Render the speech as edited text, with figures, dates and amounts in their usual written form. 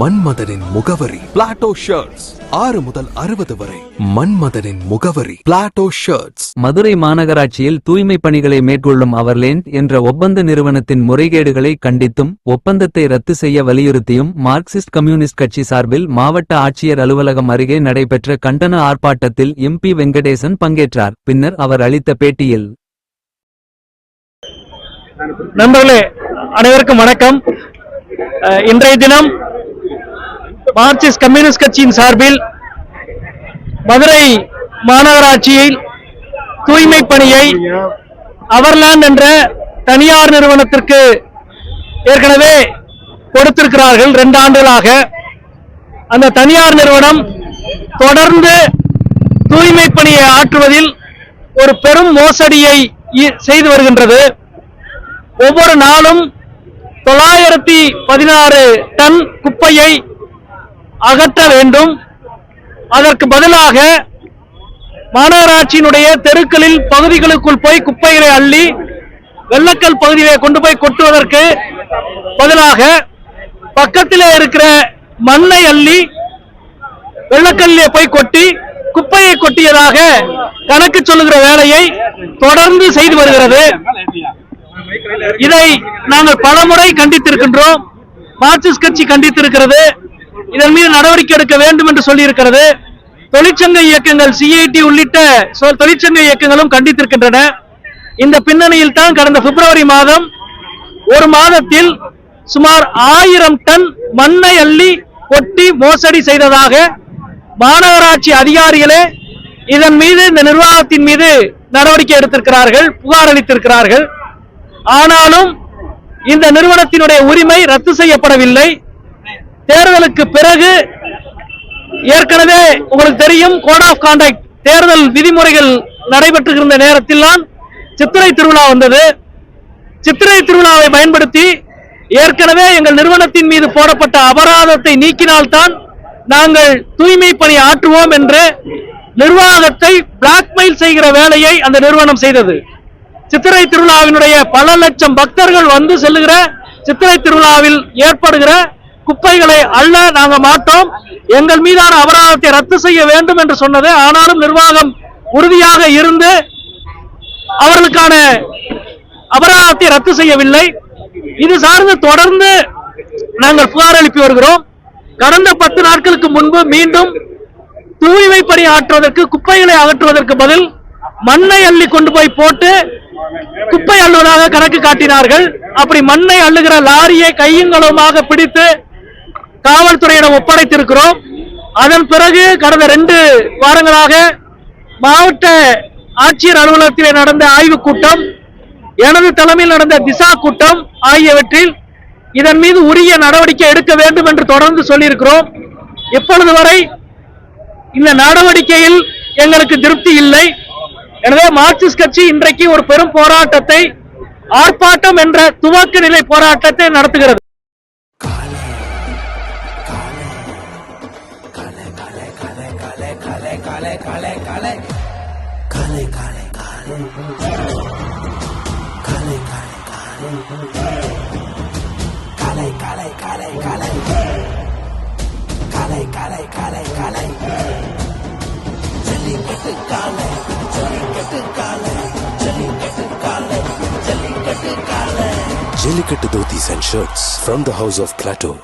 மன்மதனின் முகவரி Plato shirts. 6 முதல் 60 வரை. மன்மதனின் முகவரி பிளாட்டோ ஷர்ட்ஸ். மதுரை மாநகராட்சியில் தூய்மை பணிகளை மேற்கொள்ளும் அவர்லேண்ட் என்ற ஒப்பந்த நிறுவனத்தின் முறைகேடுகளை கண்டித்தும் ஒப்பந்தத்தை ரத்து செய்ய வலியுறுத்தியும் மார்க்சிஸ்ட் கம்யூனிஸ்ட் கட்சி சார்பில் மாவட்ட ஆட்சியர் அலுவலகம் அருகே நடைபெற்ற கண்டன ஆர்ப்பாட்டத்தில் MP வெங்கடேசன் பங்கேற்றார். பின்னர் அவர் அளித்த பேட்டியில், நண்பர்களே அனைவருக்கும் வணக்கம். இன்றைய தினம் மார்க்சிஸ்ட் கம்யூனிஸ்ட் கட்சியின் சார்பில் மதுரை மாநகராட்சியில் தூய்மை பணியை அவர்லேண்ட் என்ற தனியார் நிறுவனத்திற்கு ஏற்கனவே கொடுத்திருக்கிறார்கள் 2 ஆண்டுகளாக. அந்த தனியார் நிறுவனம் தொடர்ந்து தூய்மை பணியை ஆற்றுவதில் ஒரு பெரும் மோசடியை செய்து வருகின்றது. ஒவ்வொரு நாளும் 916 டன் குப்பையை அகற்ற வேண்டும். அதற்கு பதிலாக மாநகராட்சியினுடைய தெருக்களில் பகுதிகளுக்குள் போய் குப்பைகளை அள்ளி வெள்ளக்கல் பகுதியை கொண்டு போய் கொட்டுவதற்கு பதிலாக பக்கத்திலே இருக்கிற மண்ணை அள்ளி வெள்ளக்கல்லிலே போய் கொட்டி குப்பையை கொட்டியதாக கணக்கு சொல்லுகிற வேலையை தொடர்ந்து செய்து வருகிறது. இதை நாங்கள் பலமுறை கண்டித்திருக்கின்றோம். மார்க்சிஸ்ட் கட்சி கண்டித்திருக்கிறது. இதன் மீது நடவடிக்கை எடுக்க வேண்டும் என்று சொல்லி இருக்கிறது. தொழிற்சங்க இயக்கங்கள் CIT உள்ளிட்ட தொழிற்சங்க இயக்கங்களும் கண்டித்திருக்கின்றன. இந்த பின்னணியில் தான் கடந்த பிப்ரவரி மாதம் ஒரு மாதத்தில் சுமார் 1000 டன் மண்ணை அள்ளி கொட்டி மோசடி செய்ததாக மாநகராட்சி அதிகாரிகளே இதன் மீது இந்த நிர்வாகத்தின் மீது நடவடிக்கை எடுத்திருக்கிறார்கள், புகார் அளித்திருக்கிறார்கள். ஆனாலும் இந்த நிறுவனத்தினுடைய உரிமை ரத்து செய்யப்படவில்லை. தேர்தலுக்கு பிறகு ஏற்கனவே உங்களுக்கு தெரியும், கோட் ஆஃப் கான்டக்ட் தேர்தல் விதிமுறைகள் நடைபெற்றிருந்த நேரத்தில் தான் சித்திரை திருவிழா வந்தது. சித்திரை திருவிழாவை பயன்படுத்தி ஏற்கனவே எங்கள் நிறுவனத்தின் மீது போடப்பட்ட அபராதத்தை நீக்கினால்தான் நாங்கள் தூய்மை பணி ஆற்றுவோம் என்று நிர்வாகத்தை பிளாக்மெயில் செய்கிற வேலையை அந்த நிறுவனம் செய்தது. சித்திரை திருவிழாவினுடைய பல லட்சம் பக்தர்கள் வந்து செல்லுகிற சித்திரை திருவிழாவில் ஏற்படுகிற குப்பைகளை அள்ள நாங்கள் மாட்டோம், எங்கள் மீதான அபராதத்தை ரத்து செய்ய வேண்டும் என்று சொன்னது. ஆனாலும் நிர்வாகம் உறுதியாக இருந்து அவர்களுக்கான அபராதத்தை ரத்து செய்யவில்லை. இது சார்ந்து தொடர்ந்து நாங்கள் புகார் எழுப்பி வருகிறோம். கடந்த 10 நாட்களுக்கு முன்பு மீண்டும் தூய்மை பணி ஆற்றுவதற்கு குப்பைகளை அகற்றுவதற்கு பதில் மண்ணை அள்ளி கொண்டு போய் போட்டு குப்பை அள்ளுவதாக கணக்கு காட்டினார்கள். அப்படி மண்ணை அள்ளுகிற லாரியை கையுங்களவுமாக பிடித்து காவல்துறையிடம் ஒப்படைத்திருக்கிறோம். அதன் பிறகு கடந்த 2 வாரங்களாக மாவட்ட ஆட்சியர் அலுவலகத்திலே நடந்த ஆய்வுக் கூட்டம், எனது தலைமையில் நடந்த திசா கூட்டம் ஆகியவற்றில் இதன் மீது உரிய நடவடிக்கை எடுக்க வேண்டும் என்று தொடர்ந்து சொல்லியிருக்கிறோம். இப்பொழுது வரை இந்த நடவடிக்கையில் எங்களுக்கு திருப்தி இல்லை. எனவே மார்க்சிஸ்ட் கட்சி இன்றைக்கு ஒரு பெரும் போராட்டத்தை, ஆர்ப்பாட்டம் என்ற துவக்க நிலை போராட்டத்தை நடத்துகிறது. Jellicate dhotis and shirts from the house of Plateau.